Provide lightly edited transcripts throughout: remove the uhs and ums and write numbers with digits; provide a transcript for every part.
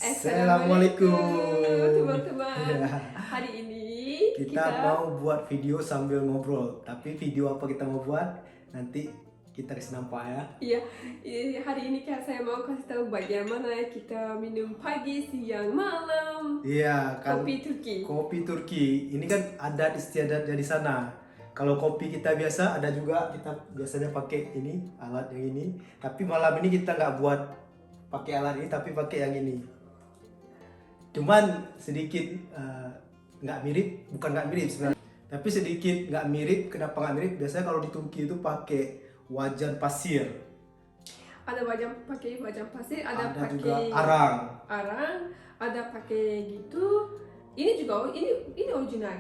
Assalamualaikum teman-teman. Ya, Hari ini kita mau buat video sambil ngobrol. Tapi video apa kita mau buat nanti kita kasih nampak ya. Iya, hari ini saya mau kasih tahu bagaimana kita minum pagi, siang, malam Iya kan, kopi Turki. kopi Turki ini kan adat istiadatnya di sana. Kalau kopi kita biasa ada juga, kita biasanya pakai ini, alat yang ini. Tapi malam ini kita nggak buat pakai alat ini, tapi pakai yang ini. Cuman sedikit nggak mirip, bukan nggak mirip sebenarnya, tapi sedikit nggak mirip. Kenapa nggak mirip? Biasanya kalau di Turki itu pakai wajan pasir, Ada pakai wajan pasir, ada juga pakai arang. ada pakai gitu. Ini juga ini original.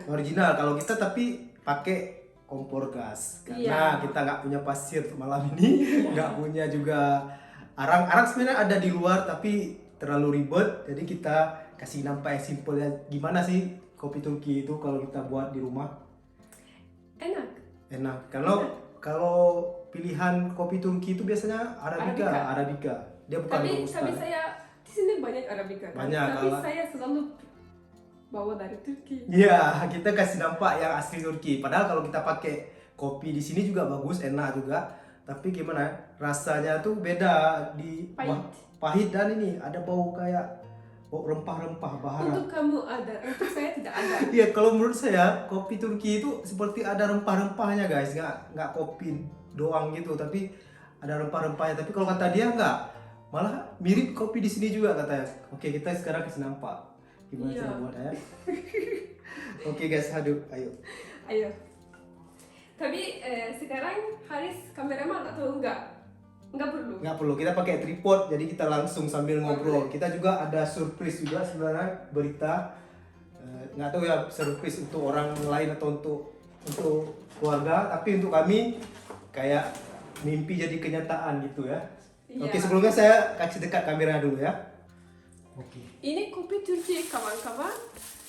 Kalau kita tapi pakai kompor gas karena Iya. kita nggak punya pasir untuk malam ini, nggak punya juga arang. Arang sebenarnya ada di luar tapi terlalu ribet, jadi kita kasih nampak yang simple ya. Gimana sih kopi Turki itu kalau kita buat di rumah? Enak. Kalau pilihan kopi Turki itu biasanya Arabica. Dia bukan Tapi robusta. saya di sini banyak Arabica. Kan? Banyak, Tapi kalau- saya selalu bawa dari Turki. Iya, kita kasih nampak yang asli Turki. Padahal kalau kita pakai kopi di sini juga bagus, enak juga. Tapi gimana? Rasanya tuh beda di pahit dan ini ada bau kayak bau rempah-rempah baharat. Untuk kamu ada, untuk saya tidak ada. Iya, kalau menurut saya kopi Turki itu seperti ada rempah-rempahnya guys, nggak kopi doang gitu, tapi ada rempah-rempahnya. Tapi kalau kata dia nggak, malah mirip kopi di sini juga katanya. Oke, kita sekarang kasih nampak gimana Iya. cara buat ya. Oke guys, ayo. Ayo. Tapi sekarang Haris kameraman atau enggak? Enggak perlu. Nggak perlu, kita pakai tripod, jadi kita langsung sambil ngobrol. Kita juga ada surprise juga sebenarnya, berita. Nggak tahu ya surprise untuk orang lain atau untuk keluarga, tapi untuk kami kayak mimpi jadi kenyataan gitu ya. Iya. Oke, sebelumnya saya kasih dekat kamera dulu ya. Oke. Ini kopi Turki kawan-kawan.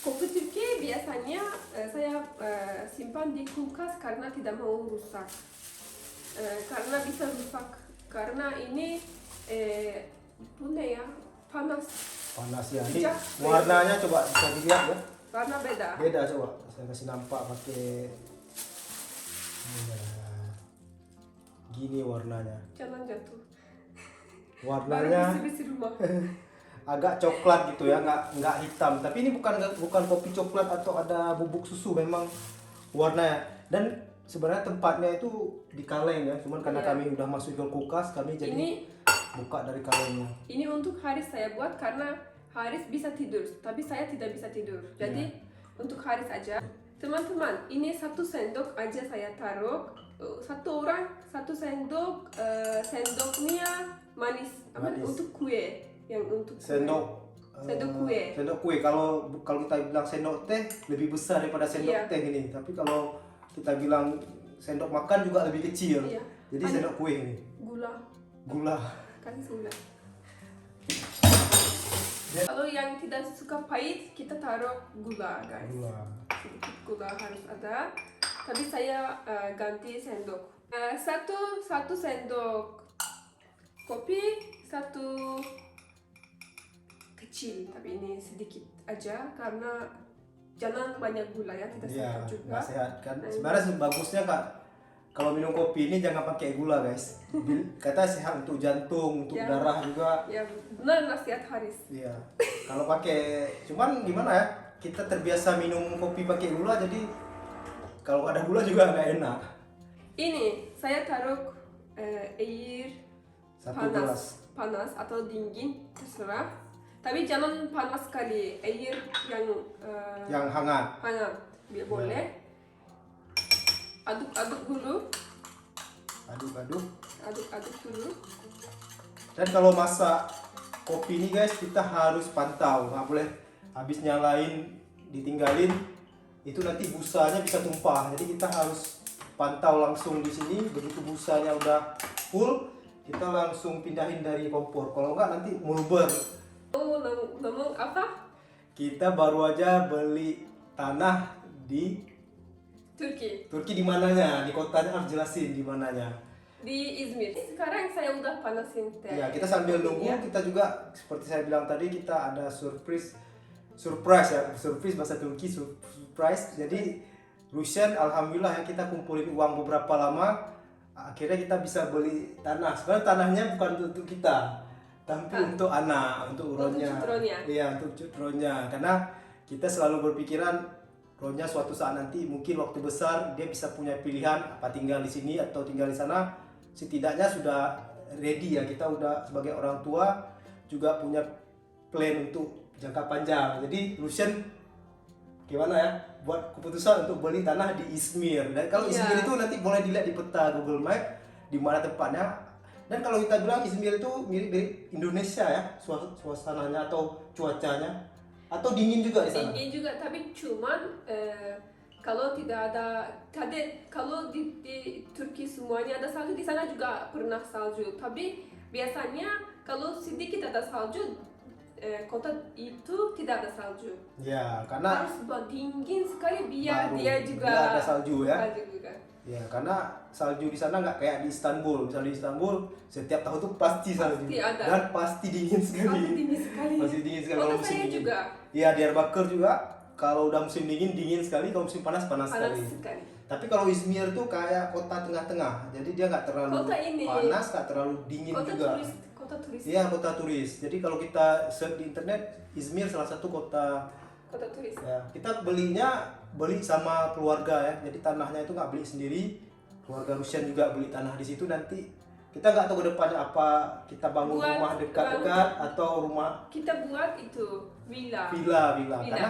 Kopi Turki biasanya saya simpan di kulkas karena tidak mau rusak. Karena bisa rusak. Karena ini punya ya panas. Panas ya. Ini Sejak warnanya coba bisa dilihat ya. Warna beda. Beda, coba saya kasih nampak pakai. Nah, gini warnanya. Jangan jatuh. Warnanya Baru bersih rumah. agak coklat gitu ya, nggak hitam. Tapi ini bukan kopi coklat atau ada bubuk susu, memang warnanya. Dan sebenarnya tempatnya itu di kaleng ya, cuman karena Iya. kami udah masuk ke kulkas, kami jadi Ini buka dari kalengnya. Ini untuk Haris saya buat karena Haris bisa tidur, tapi saya tidak bisa tidur. Jadi untuk Haris aja. Teman-teman, ini 1 sendok aja saya taruh. Satu orang 1 sendok, sendoknya manis. Manis. Untuk kue, yang untuk kue. Sendok kue. Sendok kue. Kalau kita bilang sendok teh lebih besar daripada sendok Iya. teh ini. Tapi kalau kita bilang sendok makan juga lebih kecil. Iya. Jadi Ada sendok kue ini. Gula. Kasih gula. Kalau yang tidak suka pahit, kita taruh gula, guys. Sedikit gula harus ada. Tapi saya ganti sendok. Satu sendok kopi, 1 kecil. Tapi ini sedikit aja karena jangan banyak gula ya, tidak Iya, sehat juga. nggak sehat kan. Sebenarnya bagusnya Kak, kalau minum kopi ini jangan pakai gula guys. Kata sehat untuk jantung, untuk Ya. darah juga. Ya benar nasihat Haris. Iya. Kalau pakai, cuman gimana ya? Kita terbiasa minum kopi pakai gula, jadi kalau ada gula juga nggak enak. Ini saya taruh air 1 gelas. panas atau dingin terserah. Tapi jangan panas sekali, air yang Yang hangat. biar boleh. Aduk-aduk dulu, aduk-aduk dulu. Dan kalau masak kopi ini guys, kita harus pantau, nggak boleh habis nyalain ditinggalin, itu nanti busanya bisa tumpah. Jadi kita harus pantau langsung di sini. Begitu busanya udah full, kita langsung pindahin dari kompor. Kalau nggak nanti meluber. Ngomong apa? Kita baru aja beli tanah di Turki. Turki, di mananya? Di kotanya harus jelasin di mananya. di Izmir. Sekarang saya udah panasin teh. Ya, kita sambil nunggu, Ya. kita juga seperti saya bilang tadi, kita ada surprise ya, surprise bahasa Turki, surprise. Jadi Rusian, alhamdulillah ya, kita kumpulin uang beberapa lama, akhirnya kita bisa beli tanah. Sebenarnya tanahnya bukan untuk kita, tapi untuk anak, untuk Ronya. Untuk Ronya. Iya, untuk Ronya. Karena kita selalu berpikiran Ronya suatu saat nanti mungkin waktu besar dia bisa punya pilihan apa tinggal di sini atau tinggal di sana. Setidaknya sudah ready ya, kita udah sebagai orang tua juga punya plan untuk jangka panjang. Jadi Lucian gimana ya buat keputusan untuk beli tanah di Izmir. Dan kalau Iya. Izmir itu nanti boleh dilihat di peta Google Map di mana tempatnya. Dan kalau kita bilang Izmir itu mirip-mirip Indonesia ya, suasananya atau cuacanya, atau dingin juga di sana. Dingin juga, tapi cuman kalau tidak ada, kalau di Turki semuanya ada salju, di sana juga pernah salju. Tapi biasanya kalau sedikit ada salju, kota itu tidak ada salju. Ya, karena Harus dingin sekali biar baru dia juga dia ada salju ya. salju juga. Ya, karena salju di sana nggak kayak di Istanbul. Misalnya di Istanbul setiap tahun tuh pasti salju Pasti ada. dan pasti dingin sekali. Pasti dingin sekali. Pasti dingin sekali kalau Kota musim saya dingin. juga Iya, Diyarbakir juga kalau udah musim dingin sekali, kalau musim panas panas sekali. sekali. Tapi kalau Izmir tuh kayak kota tengah-tengah, jadi dia nggak terlalu Kota ini. panas, nggak terlalu dingin Kota juga. turis. Iya, kota turis. Jadi kalau kita search di internet, Izmir salah satu kota. Kota turis. Ya, kita beli sama keluarga ya. Jadi tanahnya itu nggak beli sendiri. Keluarga Rusian juga beli tanah di situ. Nanti kita nggak tahu ke depannya apa, kita bangun Buat rumah dekat-dekat atau rumah Kita buat itu villa. villa. Villa. Karena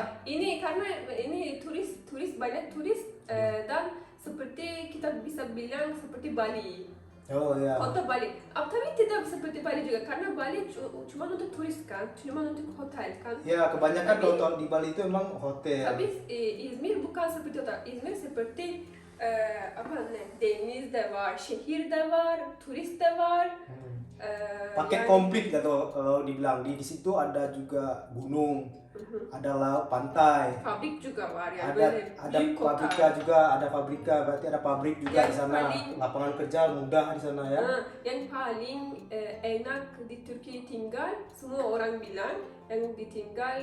Karena ini turis banyak turis dan seperti kita bisa bilang seperti Bali. oh ya. Kota Bali. Tapi tidak seperti Bali juga karena Bali cuma untuk turis kan, cuma untuk hotel kan. Ya, kebanyakan Tapi- kalau di Bali itu emang hotel. Tapi İzmir bukan seperti hotel. İzmir seperti deniz de var, şehir de var, turist de var. Paket Yani- komplit atau kalau dibilang di situ ada juga gunung, ada laut, pantai. Fabrik juga var yani Ada böyle büyük kota. pabrika juga, ada pabrika, berarti ada pabrik juga Yang di sana. paling- Lapangan kerja mudah di sana ya. Yang paling enak di Turki tinggal, semua orang bilang yang ditinggal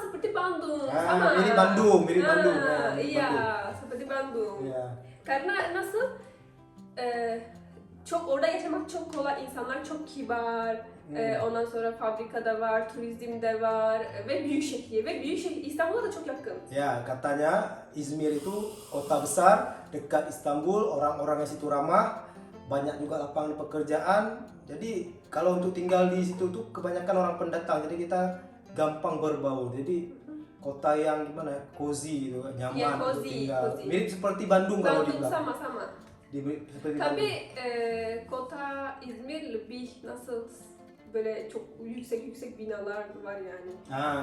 seperti Bandung sama. Mirip Bandung, mirip Bandung. Ya, mirip Iya, Bandung. seperti Bandung. Ya. Karena nasıl çok orada yaşamak çok kolay, insanlar çok kibar. Ondan sonra fabrikada var, turizmde var ve büyük şehir İstanbul'a da çok yakın. Ya, katanya İzmir itu kota besar, dekat Istanbul, orang-orangnya situ ramah, banyak juga lapangan pekerjaan. Jadi kalau untuk tinggal di situ tuh kebanyakan orang pendatang, jadi kita gampang berbaur. Jadi kota yang gimana ya, cozy gitu, nyaman Ya, untuk cozy, tinggal. cozy. Mirip seperti Bandung kalau Bandung dibilang. sama-sama. Seperti Tabii Bandung. kota İzmir lebih nasıl böyle çok yüksek binalar var yani.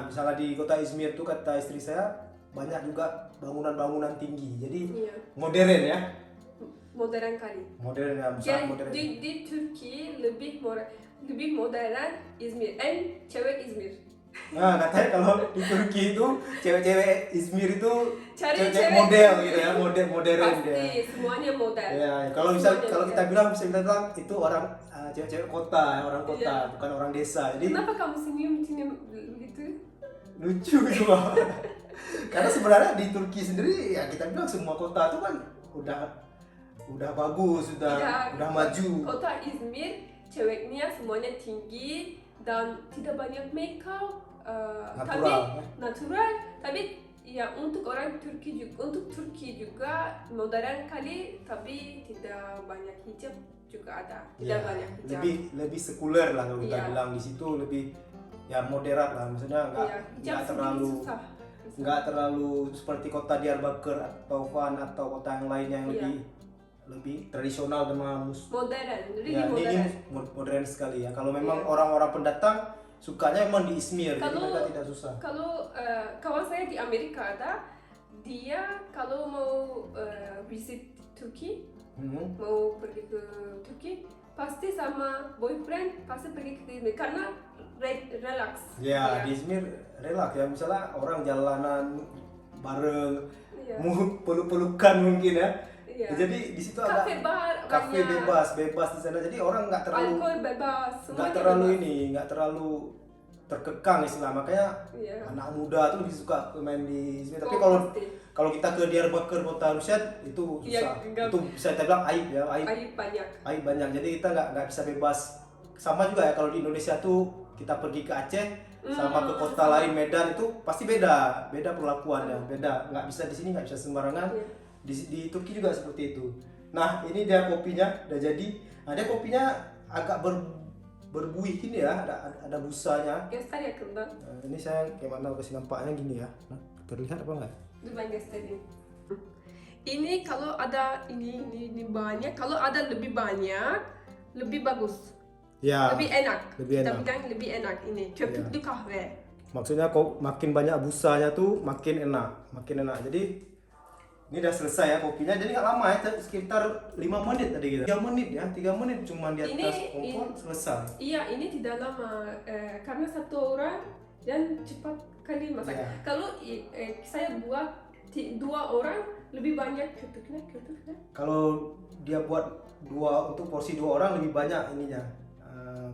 Misalnya di kota Izmir tuh kata istri saya banyak juga bangunan-bangunan tinggi. Jadi Iya. modern ya. Modern kali. Modern ya, sangat Yani modern. di Türkiye lebih modern İzmir. En cewek İzmir. Katanya kalau di Turki itu cewek-cewek Izmir itu Cari cewek cewek model Izmir. gitu ya, modern Pasti dia. semuanya modern. Ya, kalau bisa Semuanya kalau modern. kita bilang bisa kita bilang itu orang cewek-cewek kota, orang kota, Iya. bukan orang desa. Jadi Kenapa kamu senyum begitu? lucu gitu Pak. Karena sebenarnya di Turki sendiri ya kita bilang semua kota itu kan udah bagus, Iya, udah maju. Kota İzmir ceweknya semuanya tinggi dan tidak banyak makeup. Tapi Natural. natural. Tapi ya untuk orang Turki juga modern kali, tapi tidak banyak hijab juga ada. Tidak Ya, banyak hijab. lebih sekuler lah kalau kita Iya. bilang di situ lebih ya moderat lah, maksudnya Iya, hijab nggak sedikit terlalu susah. nggak terlalu seperti kota Diyarbakir atau Van atau kota yang lainnya yang Iya. lebih tradisional dan Modern, jadi ya, modern. ini modern sekali ya. Kalau memang Iya. orang-orang pendatang sukanya memang di Izmir, jadi Kalau- mereka tidak susah. Kalau kawan saya di Amerika'da, dia kalau mau visit Turki, mau pergi ke Turki, pasti sama boyfriend pasti pergi ke Izmir karena relax. Ya, di Izmir relaks ya, misalnya orang jalanan bareng, Iya. peluk-pelukan mungkin ya. Iya. Jadi di situ ada Kafe bar kafe banyak. bebas di sana. Jadi orang nggak terlalu Alkohol bebas, nggak semuanya terlalu bebas. ini, nggak terlalu terkekang istilah. Makanya Iya. anak muda tuh lebih suka main di sini. Tapi Oh, kalau pasti. kalau kita ke Diyarbakir kota Rusia itu Iya, susah. enggak. Itu bisa kita bilang aib ya, Air banyak. aib banyak. Jadi kita nggak bisa bebas. Sama juga ya kalau di Indonesia tuh kita pergi ke Aceh sama ke kota sama. lain Medan itu pasti beda perlakuannya, beda. Nggak bisa di sini nggak bisa sembarangan. Iya. Di Turki juga seperti itu. Nah ini dia kopinya udah jadi. Nah dia kopinya agak berbuih gini ya, ada busanya. Göster yakından. Nah, ini saya kayak mana kasih nampaknya gini ya. Nah, terlihat apa enggak? Dur ben göstereyim. Ini kalau ada ini banyak, kalau ada lebih banyak, lebih bagus, Ya. lebih enak. lebih Kita enak. bilang lebih enak ini. Köpüklü kahve. Maksudnya kok makin banyak busanya tuh makin enak, Jadi ini udah selesai ya kopinya. Jadi nggak lama ya, sekitar 5 menit tadi gitu. 3 menit ya, 3 menit cuma di atas kompor selesai. Iya, ini tidak lama karena satu orang dan cepat kali masak. Iya. Kalau saya buat dua orang lebih banyak köpüknya. Kalau dia buat untuk porsi 2 orang lebih banyak ininya,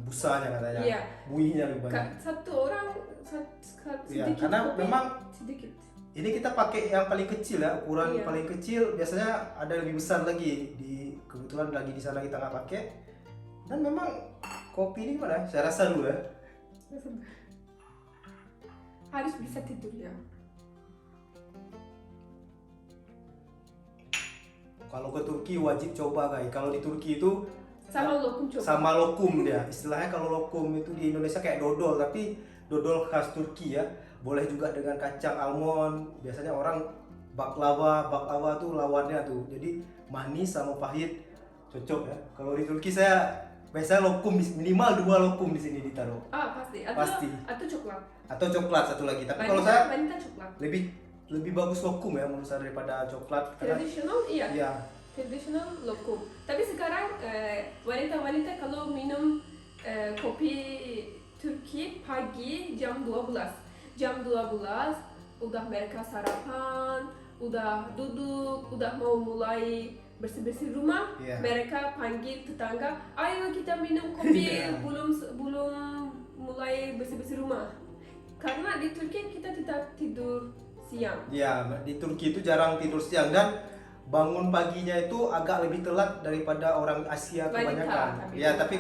busanya katanya. Iya. Buihnya lebih banyak. Satu orang Iya, sedikit. karena kopi, memang sedikit. ini kita pakai yang paling kecil ya, ukuran Iya. paling kecil. Biasanya ada yang lebih besar lagi. Kebetulan lagi di sana kita nggak pakai. Dan memang kopi ini gimana? Saya rasa dulu ya. Harus bisa tidur ya. Kalau ke Turki wajib coba guys. Kalau di Turki itu Sama lokum coba. sama lokum dia. Istilahnya kalau lokum itu di Indonesia kayak dodol, tapi dodol khas Turki ya. Boleh juga dengan kacang almond. Biasanya orang baklava tuh lawannya tuh. Jadi manis sama pahit cocok ya. Kalau di Turki saya biasanya lokum minimal 2 lokum di sini ditaruh. Pasti. Pasti. Atau coklat. Atau coklat satu lagi. Tapi kalau saya Vanilla coklat. lebih bagus lokum ya menurut saya daripada coklat. Karena Tradisional iya. ya Tradisional lokum. Tapi sekarang wanita-wanita kalau minum kopi Turki pagi jam 12. Jam 12 udah mereka sarapan, udah duduk, udah mau mulai bersih-bersih rumah. Iya. Mereka panggil tetangga, ayo kita minum kopi Iya. belum mulai bersih-bersih rumah. Karena di Turki kita tidak tidur siang. Ya, di Turki itu jarang tidur siang dan bangun paginya itu agak lebih telat daripada orang Asia Wanita, kebanyakan. tapi Ya, wanita. tapi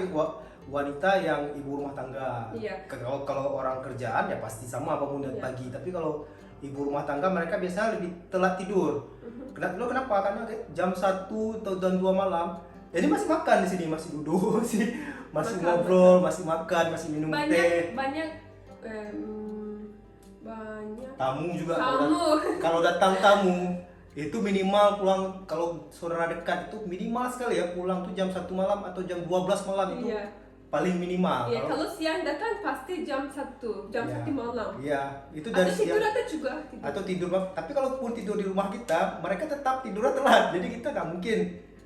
wanita yang ibu rumah tangga. Iya. Kalau orang kerjaan ya pasti sama bangun dari Iya. pagi. Tapi kalau ibu rumah tangga mereka biasanya lebih telat tidur. Kenapa? Karena jam 1 atau jam 2 malam ini masih makan di sini, masih duduk, masih Makan, ngobrol, masih makan, masih minum teh. banyak Tamu juga tamu. kalau datang tamu itu minimal pulang, kalau saudara dekat itu minimal sekali ya pulang tuh jam 1 malam atau jam 12 malam itu Iya. paling minimal. Iya, kalau siang datang pasti jam 1 Iya. malam. Iya, itu Atau dari tidur siang ada juga tidur. atau tidur. Tapi kalau pun tidur di rumah kita, mereka tetap tidurnya telat. Jadi kita nggak mungkin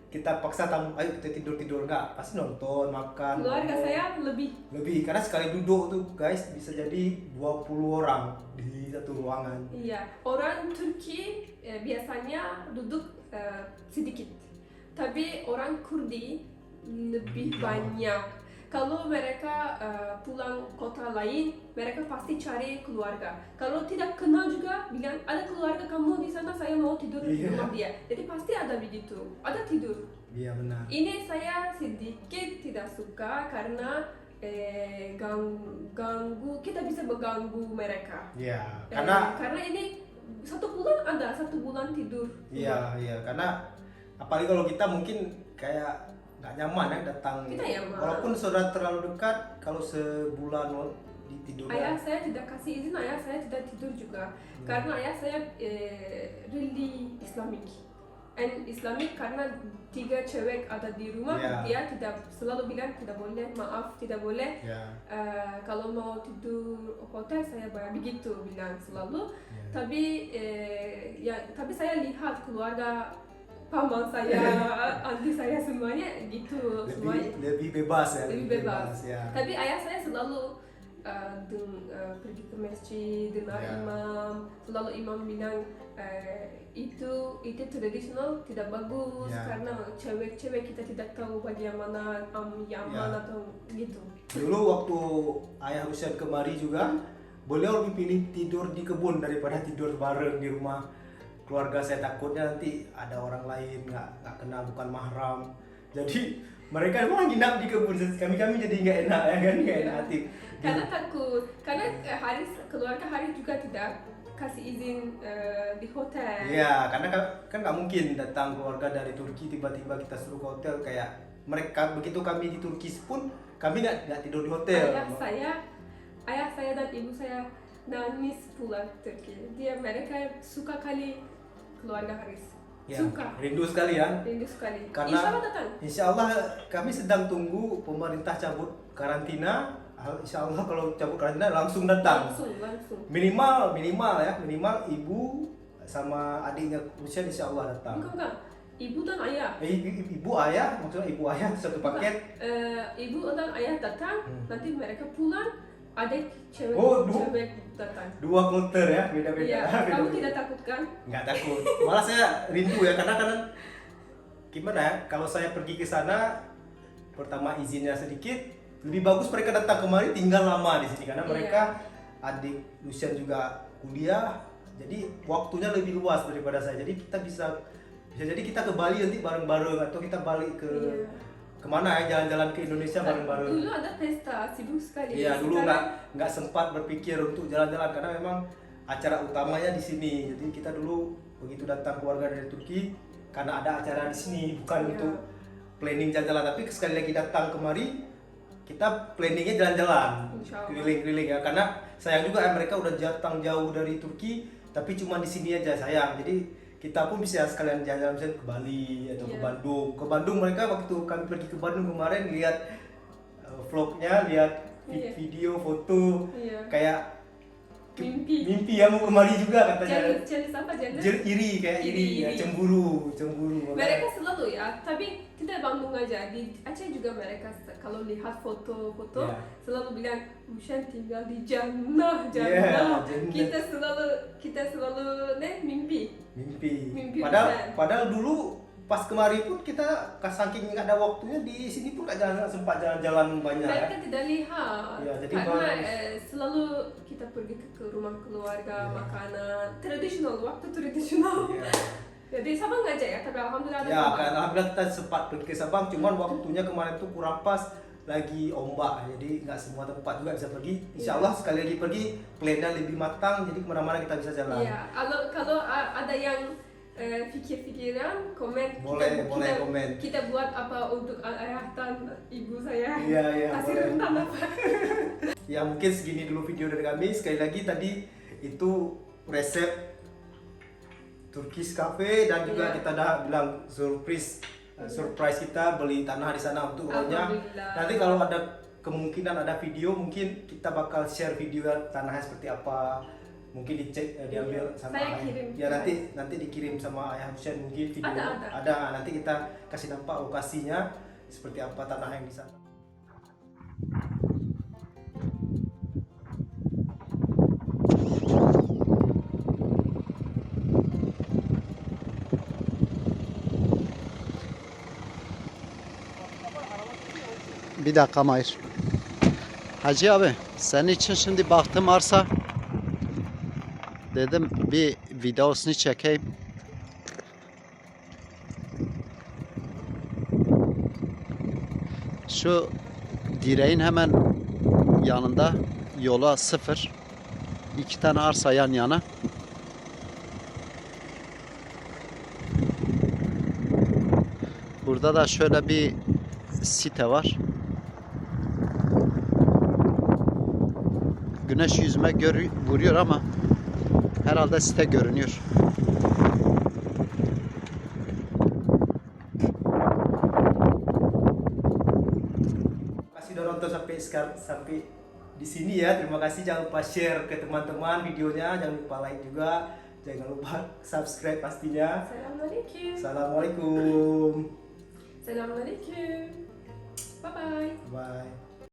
kita paksa tamu, ayo kita tidur nggak, pasti nonton, makan. Keluarga ngobrol. saya lebih. Karena sekali duduk tuh guys bisa jadi 20 orang di satu ruangan. Iya, orang Turki biasanya duduk sedikit. Tapi orang Kurdi lebih banyak. Kalau mereka pulang kota lain, mereka pasti cari keluarga. Kalau tidak kenal juga, bilang ada keluarga kamu di sana, saya mau tidur di Iya. rumah dia. Jadi pasti ada begitu, ada tidur. Iya benar. Ini saya sedikit tidak suka karena ganggu, kita bisa mengganggu mereka. Iya, Karena ini 1 bulan tidur. Iya, karena apalagi kalau kita mungkin kayak nggak nyaman ya datang. Kita nyaman. Walaupun saudara terlalu dekat, kalau sebulan di tidurnya. Ayah saya tidak kasih izin, ayah saya tidak tidur juga. Karena ayah saya really Islamic. And Islamic karena 3 cewek ada di rumah, Iya. dia tidak selalu bilang tidak boleh, maaf tidak boleh. Ya. Kalau mau tidur hotel saya bayar, begitu bilang selalu. Ya. Tapi saya lihat keluarga paman saya, aunty saya semuanya gitu, semuanya Lebih bebas ya. lebih bebas. Ya. Tapi ayah saya selalu pergi ke masjid dengar Ya. imam, selalu imam bilang itu tradisional tidak bagus Ya. karena cewek-cewek kita tidak tahu bagaimana yang Ya. mana atau gitu. Dulu waktu ayah Husain kemari juga, beliau lebih pilih tidur di kebun daripada tidur bareng di rumah keluarga saya. Takutnya nanti ada orang lain nggak kenal, bukan mahram. Jadi mereka emang nginap di kebun, kami jadi nggak enak ya kan, nggak enak hati. Karena takut, karena keluarga Haris juga tidak kasih izin di hotel. Iya, karena kan nggak mungkin datang keluarga dari Turki tiba-tiba kita suruh ke hotel. Kayak mereka begitu kami di Turki pun kami nggak tidur di hotel. Ayah saya dan ibu saya nangis pulang Turki. Mereka suka kali keluarga Haris. Ya, Suka. rindu sekali ya. Rindu sekali. Karena Insya Allah datang. Insya Allah kami sedang tunggu pemerintah cabut karantina. Insya Allah kalau cabut karantina langsung datang. Langsung. Minimal ibu sama adiknya Husain Insya Allah datang. Bukan. Ibu dan ayah. Ibu ayah, maksudnya ibu ayah satu paket. Ibu dan ayah datang, nanti mereka pulang. Adik cewek datang. Dua kloter ya, beda-beda. Iya, kamu tidak takut kan? Nggak takut. Malah saya rindu ya, karena gimana ya, kalau saya pergi ke sana, pertama izinnya sedikit, lebih bagus mereka datang kemari tinggal lama di sini karena mereka adik Husain juga kuliah, jadi waktunya lebih luas daripada saya. Jadi kita bisa jadi kita ke Bali nanti bareng-bareng atau kita balik ke kemana ya, jalan-jalan ke Indonesia bareng-bareng. Dulu ada pesta, sibuk sekali. Iya, dulu nggak sempat berpikir untuk jalan-jalan karena memang acara utamanya di sini. Jadi kita dulu begitu datang keluarga dari Turki karena ada acara di sini, bukan untuk planning jalan-jalan, tapi sekali lagi datang kemari kita planningnya jalan-jalan, keliling-keliling ya. Karena sayang juga mereka udah datang jauh dari Turki, tapi cuma di sini aja sayang. Jadi kita pun bisa sekalian jalan-jalan misalnya ke Bali atau ke Bandung. Ke Bandung mereka waktu kami pergi ke Bandung kemarin lihat vlognya, lihat video, foto, kayak mimpi ya mau kemari juga katanya. Iri ya, cemburu. Mereka selalu ya, tapi tidak Bandung aja, di Aceh juga mereka kalau lihat foto-foto selalu bilang Husain tinggal di jannah. Kita selalu mimpi. Padahal dulu pas kemari pun kita saking nggak ada waktunya di sini pun nggak sempat jalan-jalan banyak. Mereka tidak lihat jadi karena selalu kita pergi ke rumah keluarga, makanan tradisional, waktu tradisional. Jadi Sabang aja ya, tapi alhamdulillah ada Sabang. Kan alhamdulillah kita sempat pergi ke Sabang, cuman waktunya kemarin tuh kurang pas, lagi ombak, jadi nggak semua tempat juga bisa pergi. Insya Allah sekali lagi pergi, plannya lebih matang, jadi kemana-mana kita bisa jalan. Iya, kalau ada yang pikir-pikiran, komen. Boleh komen. Kita buat apa untuk ayah dan ibu saya? Iya, kasih boleh. rentan apa? Ya mungkin segini dulu video dari kami. Sekali lagi tadi itu resep Turkish Cafe dan juga kita dah bilang surprise kita beli tanah di sana untuk rumahnya. Nanti kalau ada kemungkinan ada video, mungkin kita bakal share video tanahnya seperti apa. Mungkin dicek diambil sama saya ayah. kirim. Ya nanti dikirim sama ayah Husain mungkin video. Ada. Nanti kita kasih nampak lokasinya seperti apa tanah yang di sana. Bir dakika Mahir. Hacı abi, senin için şimdi baktım arsa. Dedim bir videosunu çekeyim. Şu direğin hemen yanında, yola sıfır. 2 tane arsa yan yana. Burada da şöyle bir site var. Güneş yüzüme vuruyor ama herhalde site görünüyor. Kasih udah nonton sampai di sini ya. Terima kasih, jangan lupa share ke teman-teman videonya, jangan lupa like juga, jangan lupa subscribe pastinya. Assalamualaikum. Assalamualaikum. Assalamualaikum. Bye bye. Bye.